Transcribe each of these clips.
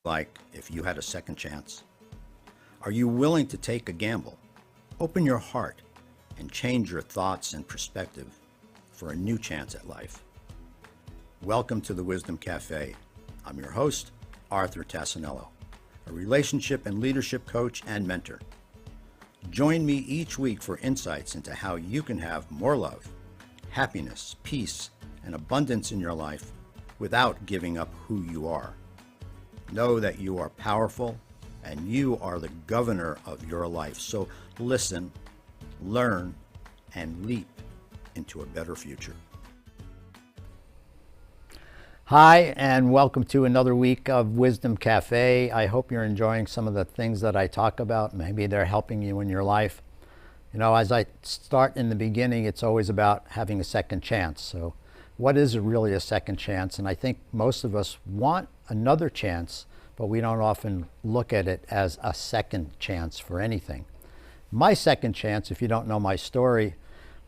like if you had a second chance? Are you willing to take a gamble, open your heart, and change your thoughts and perspective for a new chance at life? Welcome to the Wisdom Cafe. I'm your host, Arthur Tassinello, a relationship and leadership coach and mentor. Join me each week for insights into how you can have more love, happiness, peace, and abundance in your life without giving up who you are. Know that you are powerful and you are the governor of your life. So listen, learn, and leap into a better future. Hi, and welcome to another week of Wisdom Cafe. I hope you're enjoying some of the things that I talk about. Maybe they're helping you in your life. You know, as I start in the beginning, it's always about having a second chance. So what is really a second chance? And I think most of us want another chance, but we don't often look at it as a second chance for anything. My second chance, if you don't know my story,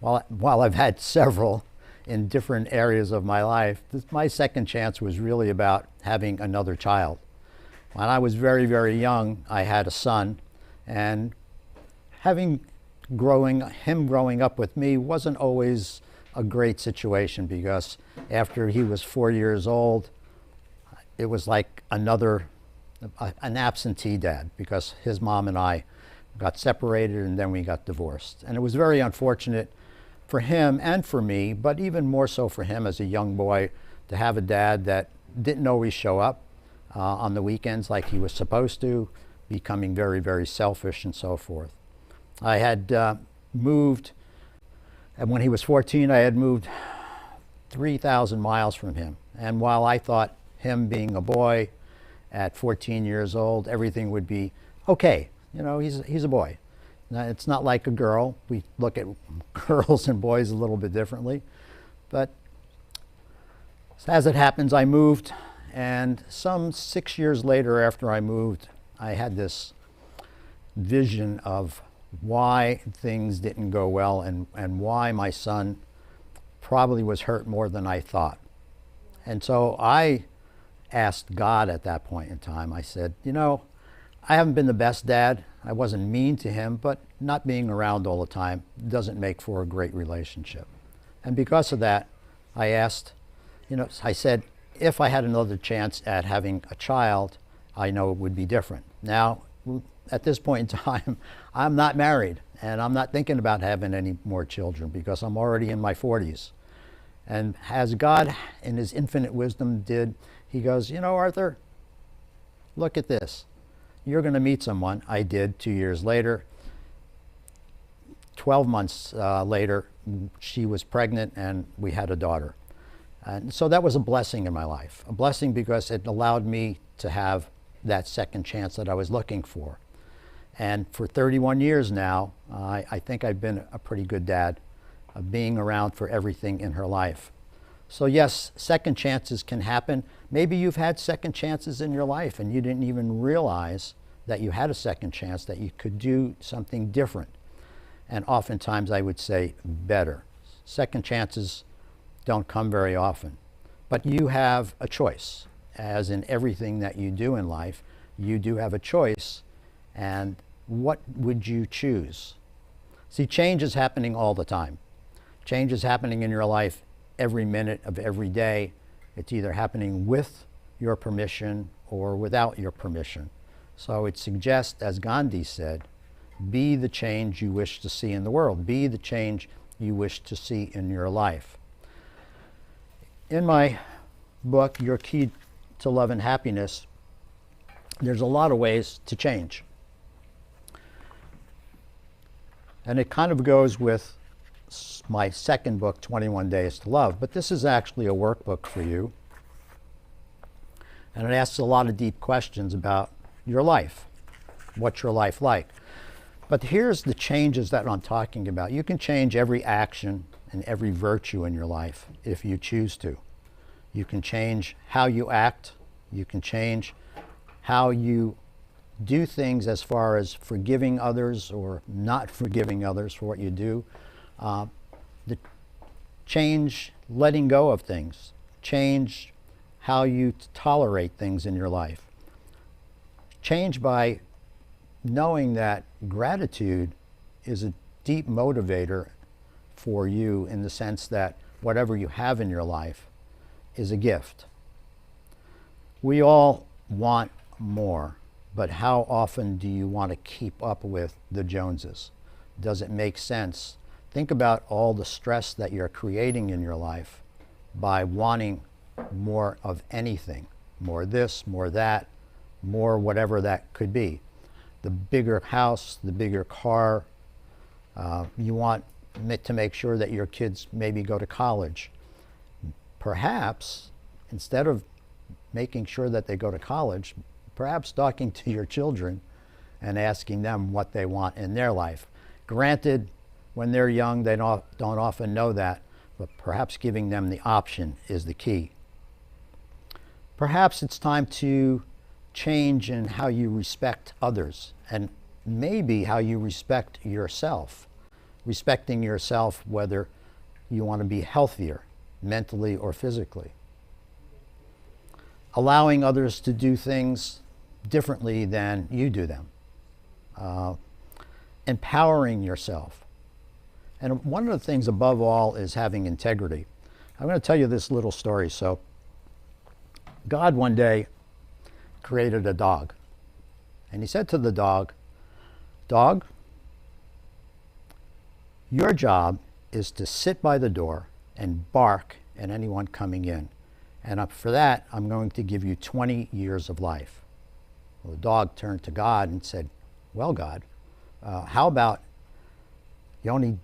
while I've had several in different areas of my life, my second chance was really about having another child. When I was very, very young, I had a son, and him growing up with me wasn't always a great situation, because after he was 4 years old, it was like an absentee dad, because his mom and I got separated and then we got divorced. And it was very unfortunate for him and for me, but even more so for him as a young boy, to have a dad that didn't always show up on the weekends like he was supposed to, becoming very, very selfish and so forth. I had moved, and when he was 14, I had moved 3,000 miles from him. And while I thought him being a boy at 14 years old, everything would be okay. You know, he's a boy. Now, it's not like a girl. We look at girls and boys a little bit differently. But as it happens, I moved, and some 6 years later after I moved, I had this vision of why things didn't go well, and why my son probably was hurt more than I thought. And so I asked God at that point in time. I said, you know, I haven't been the best dad. I wasn't mean to him, but not being around all the time doesn't make for a great relationship. And because of that, I asked, I said, if I had another chance at having a child, I know it would be different. Now, at this point in time, I'm not married, and I'm not thinking about having any more children, because I'm already in my 40s. And as God, in his infinite wisdom, did, he goes, Arthur, look at this. You're going to meet someone. I did 2 years later. 12 months later, she was pregnant and we had a daughter. And so that was a blessing in my life. A blessing because it allowed me to have that second chance that I was looking for. And for 31 years now, I think I've been a pretty good dad, being around for everything in her life. So yes, second chances can happen. Maybe you've had second chances in your life and you didn't even realize that you had a second chance, that you could do something different. And oftentimes I would say better. Second chances don't come very often. But you have a choice. As in everything that you do in life, you do have a choice. And what would you choose? See, change is happening all the time. Change is happening in your life every minute of every day. It's either happening with your permission or without your permission. So it suggests, as Gandhi said, be the change you wish to see in the world. Be the change you wish to see in your life. In my book, Your Key to Love and Happiness, there's a lot of ways to change. And it kind of goes with my second book, 21 Days to Love. But this is actually a workbook for you. And it asks a lot of deep questions about your life. What's your life like? But here's the changes that I'm talking about. You can change every action and every virtue in your life if you choose to. You can change how you act. You can change how you do things as far as forgiving others or not forgiving others for what you do. Change letting go of things. Change how you tolerate things in your life. Change by knowing that gratitude is a deep motivator for you, in the sense that whatever you have in your life is a gift. We all want more, but how often do you want to keep up with the Joneses? Does it make sense? Think about all the stress that you're creating in your life by wanting more of anything. More this, more that, more whatever that could be. The bigger house, the bigger car. You want to make sure that your kids maybe go to college. Perhaps, instead of making sure that they go to college, perhaps talking to your children and asking them what they want in their life. Granted, when they're young, they don't often know that, but perhaps giving them the option is the key. Perhaps it's time to change in how you respect others, and maybe how you respect yourself. Respecting yourself, whether you want to be healthier, mentally or physically. Allowing others to do things differently than you do them. Empowering yourself. And one of the things above all is having integrity. I'm going to tell you this little story. So, God one day created a dog. And he said to the dog, "Dog, your job is to sit by the door and bark at anyone coming in. And for that, I'm going to give you 20 years of life." Well, the dog turned to God and said, "Well, God, how about you only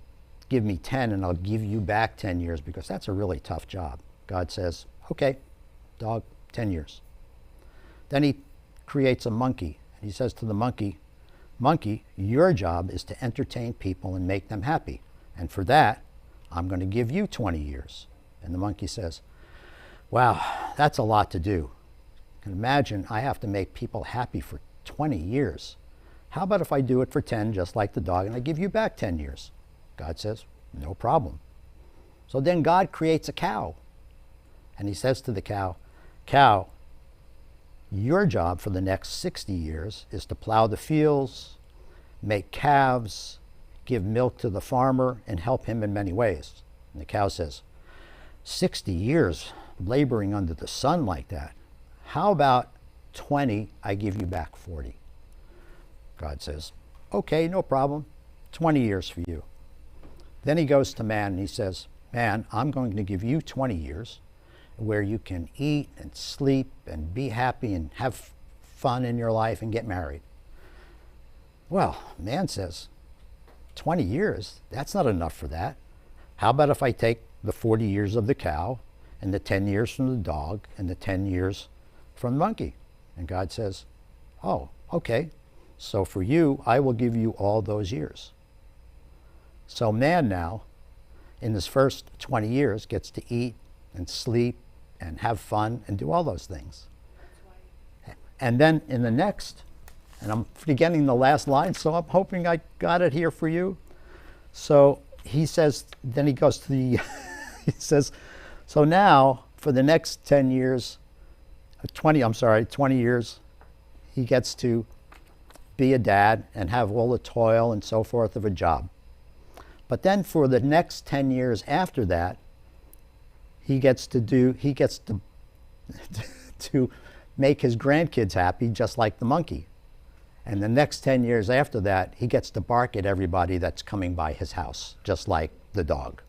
give me 10 and I'll give you back 10 years, because that's a really tough job." God says, "Okay, dog, 10 years. Then he creates a monkey. And he says to the monkey, "Monkey, your job is to entertain people and make them happy. And for that, I'm going to give you 20 years. And the monkey says, "Wow, that's a lot to do. You can imagine I have to make people happy for 20 years. How about if I do it for 10, just like the dog, and I give you back 10 years? God says, "No problem." So then God creates a cow. And he says to the cow, "Cow, your job for the next 60 years is to plow the fields, make calves, give milk to the farmer, and help him in many ways." And the cow says, 60 years laboring under the sun like that? How about 20, I give you back 40? God says, "Okay, no problem, 20 years for you." Then he goes to man and he says, "Man, I'm going to give you 20 years where you can eat and sleep and be happy and have fun in your life and get married." Well, man says, 20 years? That's not enough for that. How about if I take the 40 years of the cow and the 10 years from the dog and the 10 years from the monkey? And God says, "Oh, okay. So for you, I will give you all those years." So man now, in his first 20 years, gets to eat and sleep and have fun and do all those things. And then in the next, and I'm forgetting the last line, so I'm hoping I got it here for you. So he says, then he goes to the, he says, so now for the next 10 years, 20 years, he gets to be a dad and have all the toil and so forth of a job. But then for the next 10 years after that, he gets to to make his grandkids happy, just like the monkey. And the next 10 years after that, he gets to bark at everybody that's coming by his house, just like the dog.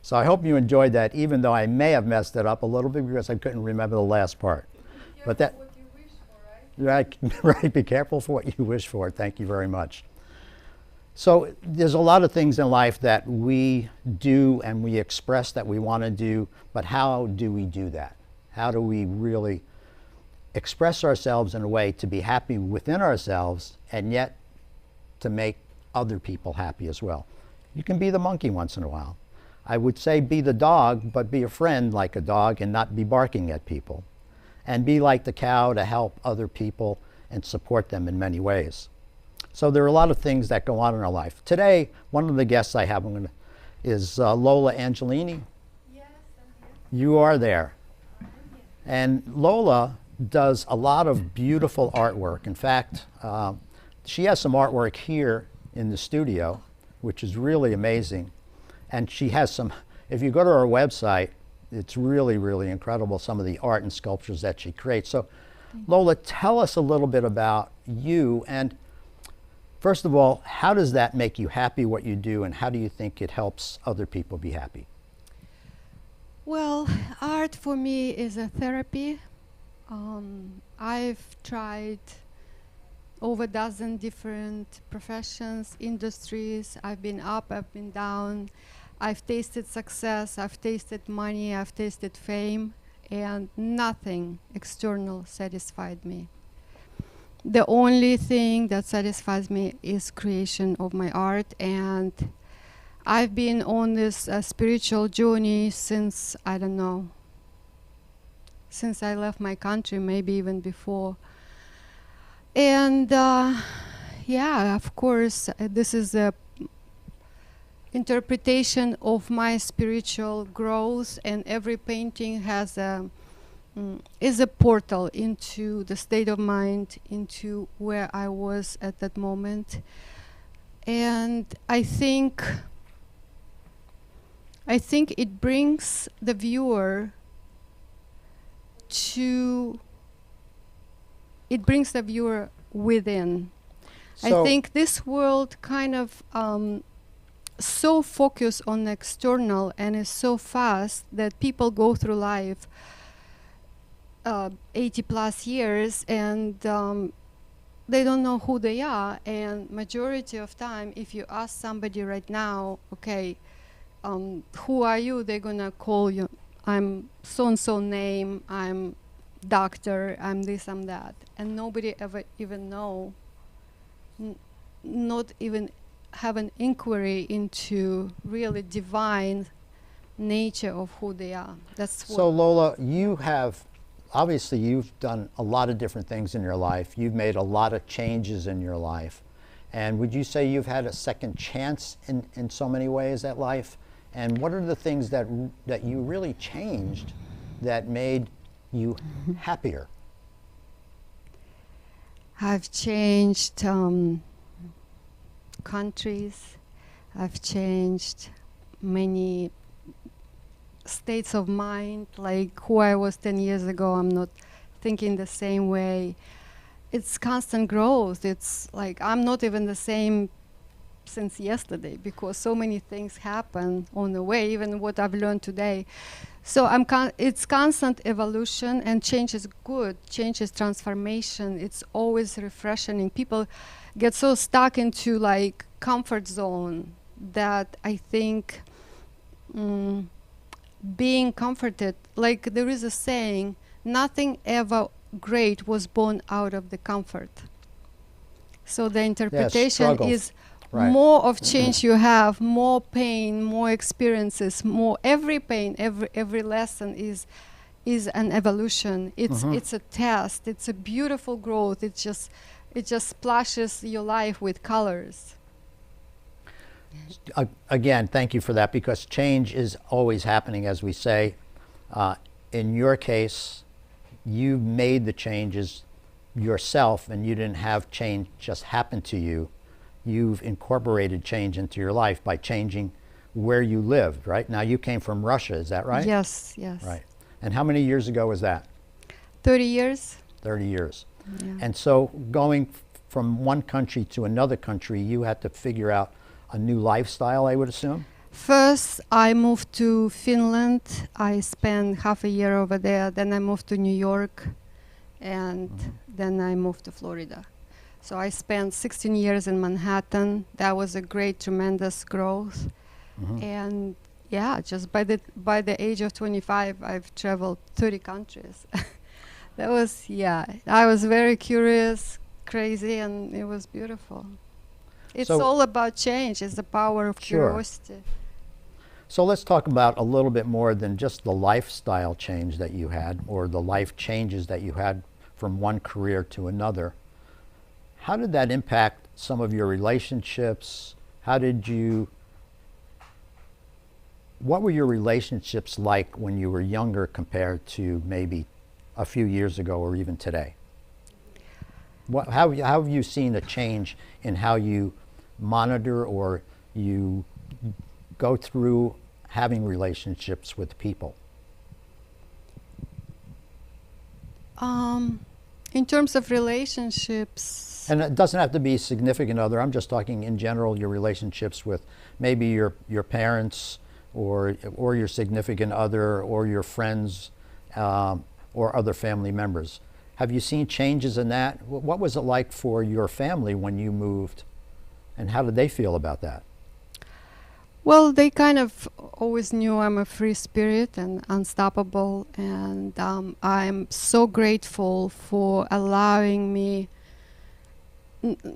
So I hope you enjoyed that, even though I may have messed it up a little bit because I couldn't remember the last part. But that, what you wish for, right? right, be careful for what you wish for. Thank you very much. So there's a lot of things in life that we do and we express that we want to do, but how do we do that? How do we really express ourselves in a way to be happy within ourselves and yet to make other people happy as well? You can be the monkey once in a while. I would say be the dog, but be a friend like a dog and not be barking at people. And be like the cow to help other people and support them in many ways. So there are a lot of things that go on in our life. Today, one of the guests I have is Lola Angelini. Yes, I'm here. You are there. I'm here. And Lola does a lot of beautiful artwork. In fact, she has some artwork here in the studio, which is really amazing. And she has some, if you go to her website, it's really, really incredible, some of the art and sculptures that she creates. So Lola, tell us a little bit about you, and first of all, how does that make you happy, what you do, and how do you think it helps other people be happy? Well, art for me is a therapy. I've tried over a dozen different professions, industries. I've been up, I've been down. I've tasted success, I've tasted money, I've tasted fame, and nothing external satisfied me. The only thing that satisfies me is creation of my art, and I've been on this spiritual journey since, I don't know, since I left my country, maybe even before. And yeah, of course, this is a interpretation of my spiritual growth, and every painting has is a portal into the state of mind, into where I was at that moment. And I think it brings the viewer within. So I think this world kind of so focused on the external and is so fast that people go through life 80 plus years and they don't know who they are. And majority of time, if you ask somebody right now, okay, who are you? They're gonna call you, I'm so-and-so name, I'm doctor, I'm this, I'm that. And nobody ever even know, not even have an inquiry into really divine nature of who they are. That's so Lola, you have, obviously you've done a lot of different things in your life. You've made a lot of changes in your life. And would you say you've had a second chance in so many ways at life? And what are the things that you really changed that made you happier? I've changed countries. I've changed many states of mind, like who I was 10 years ago. I'm not thinking the same way. It's constant growth. It's like I'm not even the same since yesterday, because so many things happen on the way, even what I've learned today. So it's constant evolution, and change is good. Change is transformation. It's always refreshing. And people get so stuck into like comfort zone that I think being comforted, like there is a saying, nothing ever great was born out of the comfort. So the interpretation is right. More of change you have, more pain, more experiences, more every pain, every lesson is an evolution. It's a test. It's a beautiful growth. It just splashes your life with colors. Again, thank you for that, because change is always happening, as we say. In your case, you made the changes yourself, and you didn't have change just happen to you. You've incorporated change into your life by changing where you lived, right? Now, you came from Russia, is that right? Yes, yes. Right. And how many years ago was that? 30 years. 30 years. Yeah. And so going from one country to another country, you had to figure out a new lifestyle, I would assume? First, I moved to Finland. I spent half a year over there. Then I moved to New York, and then I moved to Florida. So I spent 16 years in Manhattan. That was a great, tremendous growth. And yeah, just by the age of 25, I've traveled 30 countries. That was, yeah, I was very curious, crazy, and it was beautiful. It's all about change. It's the power of curiosity. So let's talk about a little bit more than just the lifestyle change that you had, or the life changes that you had from one career to another. How did that impact some of your relationships? What were your relationships like when you were younger compared to maybe a few years ago or even today? How have you seen a change in how you monitor or you go through having relationships with people? In terms of relationships, And it doesn't have to be a significant other. I'm just talking in general, your relationships with maybe your parents or your significant other or your friends or other family members. Have you seen changes in that? What was it like for your family when you moved, and how did they feel about that? well, they kind of always knew I'm a free spirit and unstoppable, and I'm so grateful for allowing me.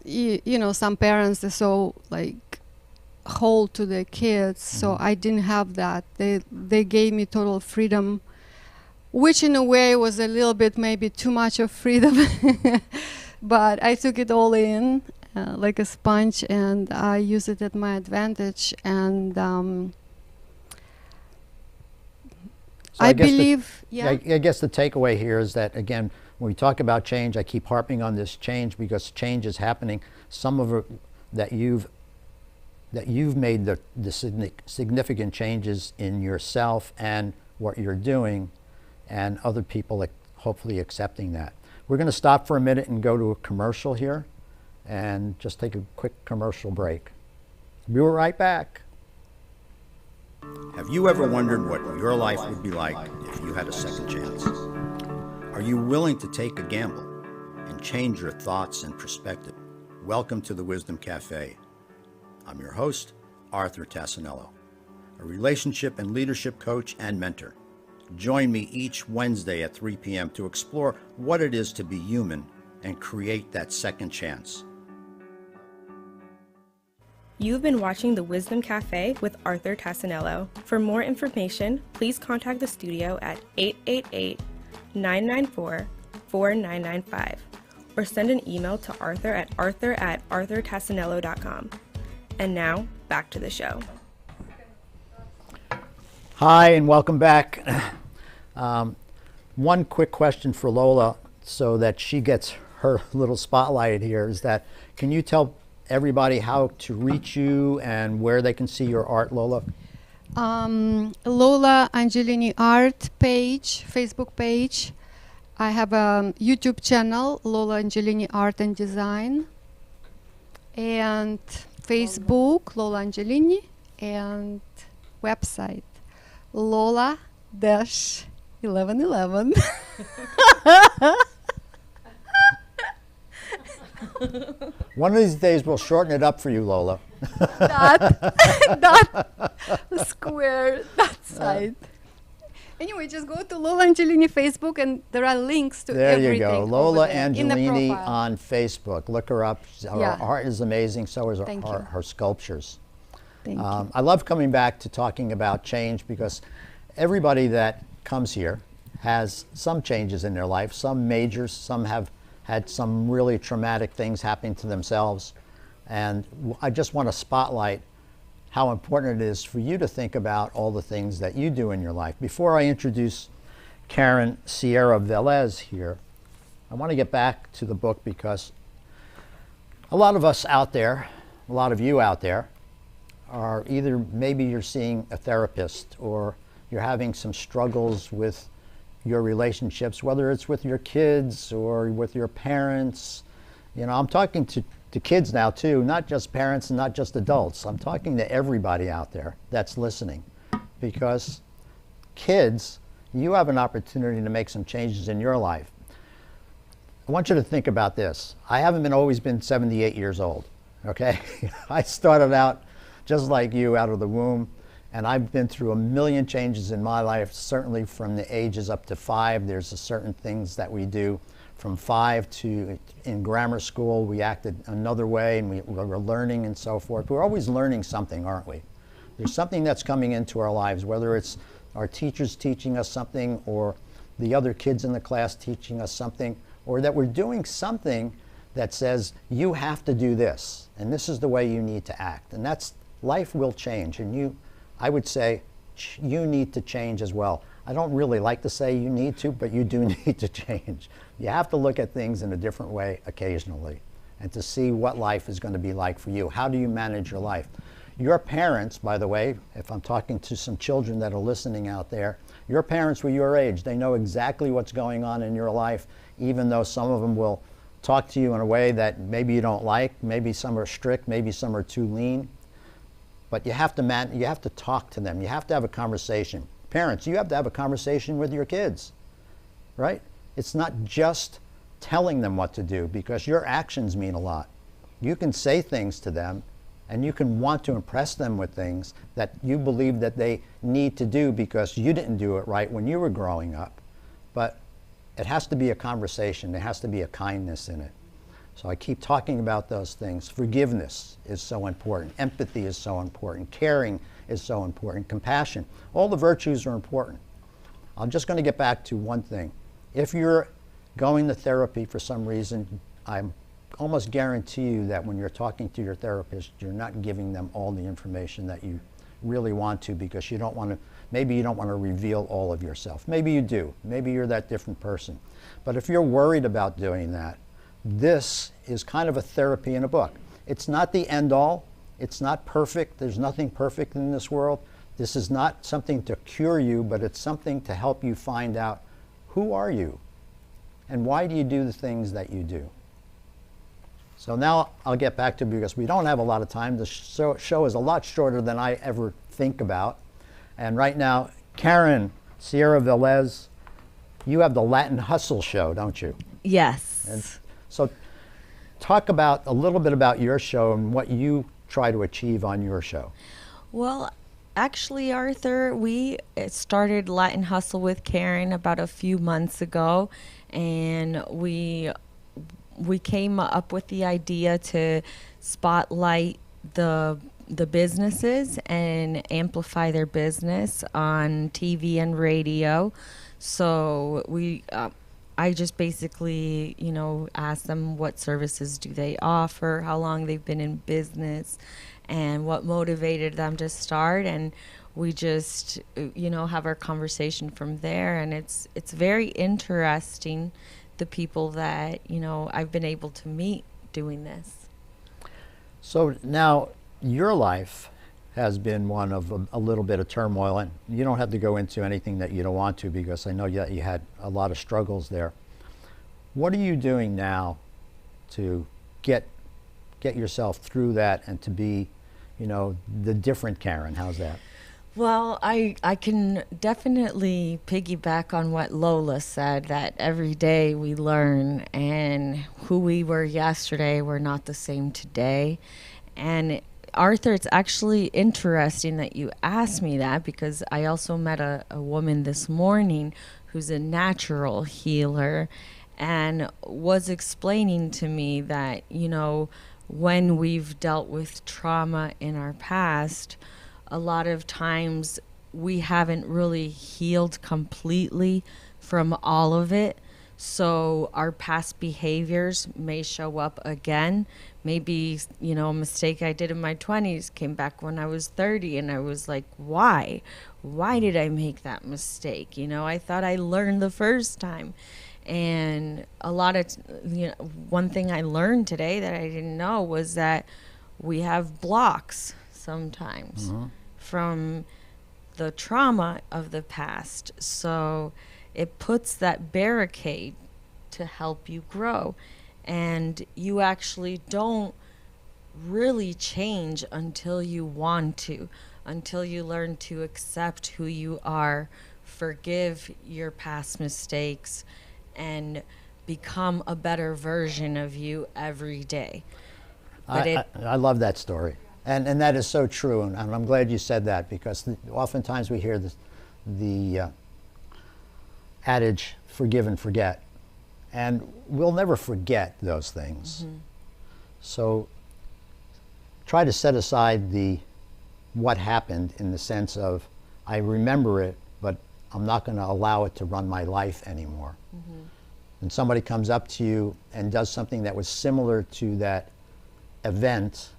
You know, some parents are so like hold to their kids, so I didn't have that. They gave me total freedom, which in a way was a little bit maybe too much of freedom, but I took it all in like a sponge, and I use it at my advantage. And So I guess believe, I guess the takeaway here is that, again, when we talk about change, I keep harping on this change because change is happening. Some of it that you've made the significant changes in yourself and what you're doing, and other people hopefully accepting that. We're going to stop for a minute and go to a commercial here and just take a quick commercial break. We'll be right back. Have you ever wondered what your life would be like if you had a second chance? Are you willing to take a gamble and change your thoughts and perspective? Welcome to the Wisdom Cafe. I'm your host, Arthur Tassinello, a relationship and leadership coach and mentor. Join me each Wednesday at 3 p.m. to explore what it is to be human and create that second chance. You've been watching The Wisdom Cafe with Arthur Tassinello. For more information, please contact the studio at 888-994-4995 or send an email to arthur@arthurtassinello.com. And now, back to the show. Hi, and welcome back. One quick question for Lola so that she gets her little spotlight here is that, can you tell everybody how to reach you and where they can see your art, Lola? Lola Angelini art page, Facebook page. I have a YouTube channel, Lola Angelini Art and Design, and Facebook, Lola Angelini, and website, Lola-1111. One of these days we'll shorten it up for you, Lola. Dot square, that side. Anyway, just go to Lola Angelini Facebook, and there are links to everything. There you go, Lola in the Angelini profile. on Facebook. Look her up. Her art is amazing. So is her sculptures. Thank you. I love coming back to talking about change because everybody that comes here has some changes in their life, some major, some have had some really traumatic things happening to themselves. And I just want to spotlight how important it is for you to think about all the things that you do in your life. Before I introduce Karen Sierra Velez here, I want to get back to the book because a lot of us out there, a lot of you out there, are either maybe you're seeing a therapist or you're having some struggles with your relationships, whether it's with your kids or with your parents. You know, I'm talking to kids now too, not just parents and not just adults. I'm talking to everybody out there that's listening, because kids, you have an opportunity to make some changes in your life. I want you to think about this. I haven't always been 78 years old, okay? I started out just like you, out of the womb, and I've been through a million changes in my life, certainly from the ages up to 5. There's certain things that we do. From 5 to, in grammar school, we acted another way, and we were learning and so forth. We're always learning something, aren't we? There's something that's coming into our lives, whether it's our teachers teaching us something, or the other kids in the class teaching us something, or that we're doing something that says, you have to do this, and this is the way you need to act. And that's, life will change, and I would say, you need to change as well. I don't really like to say you need to, but you do need to change. You have to look at things in a different way occasionally and to see what life is going to be like for you. How do you manage your life? Your parents, by the way, if I'm talking to some children that are listening out there, your parents were your age. They know exactly what's going on in your life, even though some of them will talk to you in a way that maybe you don't like. Maybe some are strict, maybe some are too lean. But you have to talk to them. You have to have a conversation. Parents, you have to have a conversation with your kids, right? It's not just telling them what to do, because your actions mean a lot. You can say things to them, and you can want to impress them with things that you believe that they need to do because you didn't do it right when you were growing up. But it has to be a conversation. There has to be a kindness in it. So I keep talking about those things. Forgiveness is so important. Empathy is so important. Caring is so important. Compassion. All the virtues are important. I'm just going to get back to one thing. If you're going to therapy for some reason, I'm almost guarantee you that when you're talking to your therapist, you're not giving them all the information that you really want to, because you don't want to, maybe you don't want to reveal all of yourself. Maybe you do. Maybe you're that different person. But if you're worried about doing that, this is kind of a therapy in a book. It's not the end all. It's not perfect. There's nothing perfect in this world. This is not something to cure you, but it's something to help you find out, who are you? And why do you do the things that you do? So now I'll get back to, because we don't have a lot of time. The show is a lot shorter than I ever think about. And right now, Karen Sierra Velez, you have the Latin Hustle show, don't you? Yes. And so talk about a little bit about your show and what you try to achieve on your show. Well, actually, Arthur, we started Latin Hustle with Karen about a few months ago, and we came up with the idea to spotlight the businesses and amplify their business on TV and radio. So I just basically, asked them what services do they offer, how long they've been in business, and what motivated them to start. And we just, have our conversation from there. And it's very interesting, the people that, I've been able to meet doing this. So now your life has been one of a little bit of turmoil, and you don't have to go into anything that you don't want to, because I know that you had a lot of struggles there. What are you doing now to get yourself through that and to be, the different Karen? How's that? Well, I can definitely piggyback on what Lola said, that every day we learn, and who we were yesterday, we're not the same today. And Arthur, it's actually interesting that you asked me that, because I also met a woman this morning who's a natural healer, and was explaining to me that, when we've dealt with trauma in our past, a lot of times we haven't really healed completely from all of it. So our past behaviors may show up again. Maybe, a mistake I did in my 20s came back when I was 30, and I was like, why? Why did I make that mistake? I thought I learned the first time. And a lot of, one thing I learned today that I didn't know was that we have blocks sometimes from the trauma of the past. So it puts that barricade to help you grow. And you actually don't really change until you want to, until you learn to accept who you are, forgive your past mistakes, and become a better version of you every day. But I love that story. And that is so true, and I'm glad you said that, because oftentimes we hear the adage, forgive and forget, and we'll never forget those things. So try to set aside what happened, in the sense of, I remember it, but I'm not going to allow it to run my life anymore. And somebody comes up to you and does something that was similar to that event,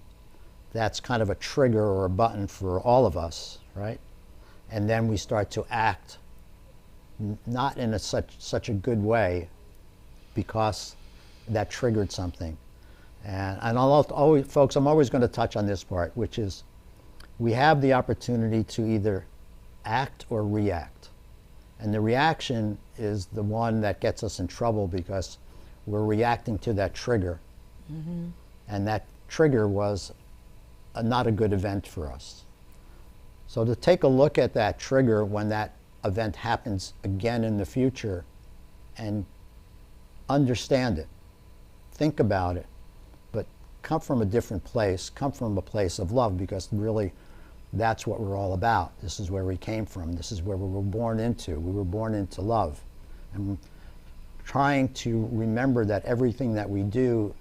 that's kind of a trigger or a button for all of us, right? And then we start to act not in such a good way, because that triggered something. And folks, I'm always going to touch on this part, which is we have the opportunity to either act or react. And the reaction is the one that gets us in trouble, because we're reacting to that trigger. Mm-hmm. And that trigger was not a good event for us. So to take a look at that trigger when that event happens again in the future and understand it, think about it, but come from a different place, come from a place of love, because really that's what we're all about. This is where we came from. This is where we were born into. We were born into love. And trying to remember that everything that we do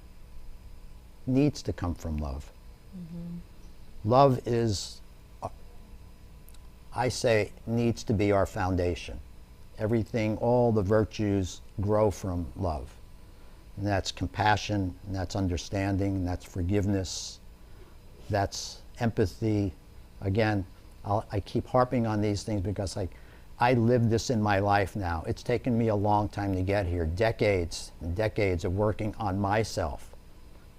needs to come from love. Mm-hmm. Love is, I say, needs to be our foundation. Everything, all the virtues grow from love. And that's compassion, and that's understanding, and that's forgiveness, that's empathy. Again, I keep harping on these things because I live this in my life now. It's taken me a long time to get here, decades and decades of working on myself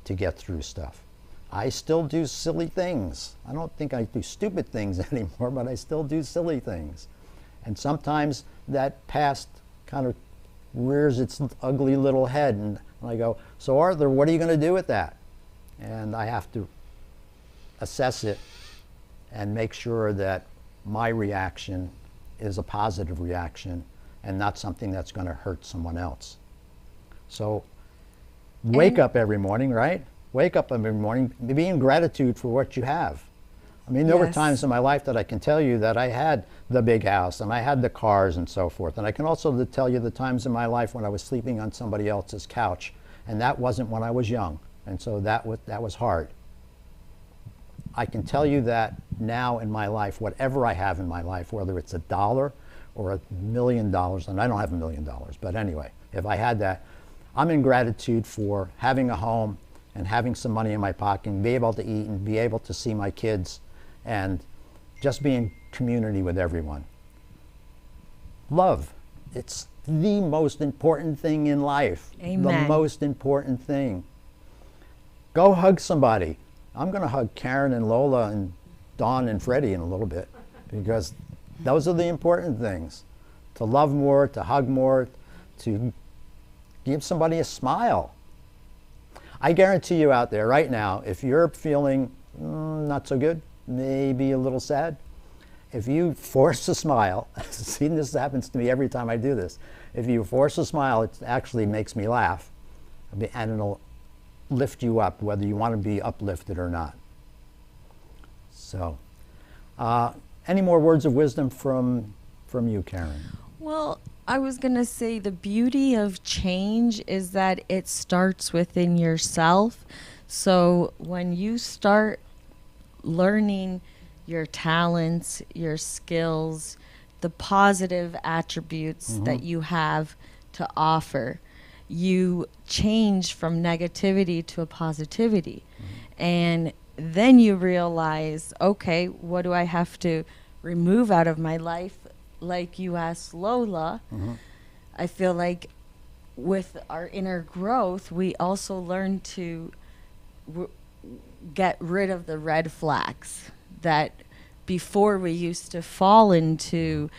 to get through stuff. I still do silly things. I don't think I do stupid things anymore, but I still do silly things. And sometimes that past kind of rears its ugly little head, and I go, so Arthur, what are you going to do with that? And I have to assess it and make sure that my reaction is a positive reaction and not something that's going to hurt someone else. So wake up every morning, right? Wake up every morning, be in gratitude for what you have. I mean, there were times in my life that I can tell you that I had the big house and I had the cars and so forth. And I can also tell you the times in my life when I was sleeping on somebody else's couch, and that wasn't when I was young. And so that was hard. I can tell you that now in my life, whatever I have in my life, whether it's $1 or $1 million, and I don't have $1 million, but anyway, if I had that, I'm in gratitude for having a home and having some money in my pocket and be able to eat and be able to see my kids and just be in community with everyone. Love, it's the most important thing in life. Amen. The most important thing. Go hug somebody. I'm going to hug Karen and Lola and Dawn and Freddie in a little bit, because those are the important things. To love more, to hug more, to give somebody a smile. I guarantee you out there right now, if you're feeling not so good, maybe a little sad, if you force a smile, see, this happens to me every time I do this. If you force a smile, it actually makes me laugh, and it'll lift you up, whether you want to be uplifted or not. So, any more words of wisdom from you, Karen? Well, I was going to say the beauty of change is that it starts within yourself. So when you start learning your talents, your skills, the positive attributes that you have to offer, you change from negativity to a positivity. And then you realize, okay, what do I have to remove out of my life? Like you asked Lola, I feel like with our inner growth, we also learn to get rid of the red flags that before we used to fall into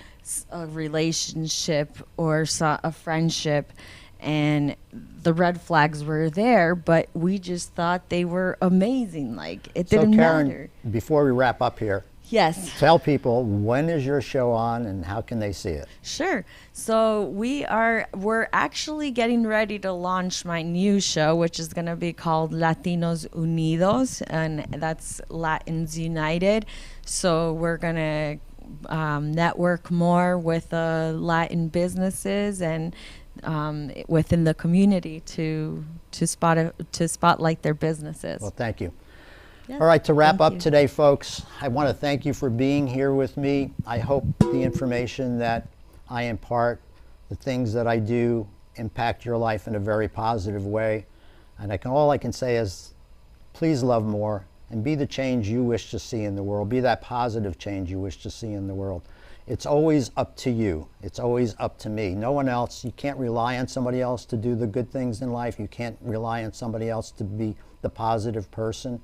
a relationship or a friendship, and the red flags were there, but we just thought they were amazing. Like it didn't Karen, matter. Before we wrap up here, yes, tell people, when is your show on and how can they see it? Sure. So we're actually getting ready to launch my new show, which is going to be called Latinos Unidos, and that's Latins United. So we're going to network more with Latin businesses and within the community to spotlight their businesses. Well, thank you. Yeah, all right, to wrap up you. today, folks, I want to thank you for being here with me. I hope the information that I impart, the things that I do, impact your life in a very positive way. And all I can say is, please love more and be the change you wish to see in the world. Be that positive change you wish to see in the world. It's always up to you. It's always up to me. No one else. You can't rely on somebody else to do the good things in life. You can't rely on somebody else to be the positive person.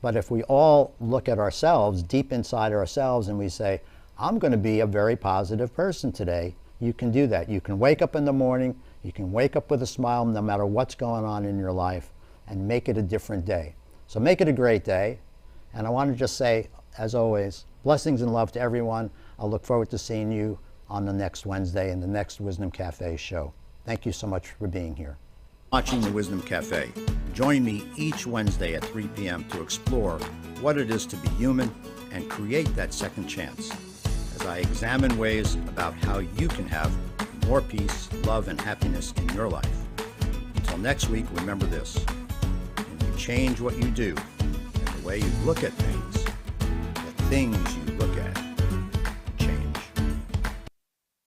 But if we all look at ourselves, deep inside ourselves, and we say, I'm going to be a very positive person today, you can do that. You can wake up in the morning, you can wake up with a smile no matter what's going on in your life, and make it a different day. So make it a great day. And I want to just say, as always, blessings and love to everyone. I'll look forward to seeing you on the next Wednesday in the next Wisdom Cafe show. Thank you so much for being here. Watching the Wisdom Cafe. Join me each Wednesday at 3 p.m. to explore what it is to be human and create that second chance, as I examine ways about how you can have more peace, love, and happiness in your life. Until next week, remember this: when you change what you do and the way you look at things, the things you look at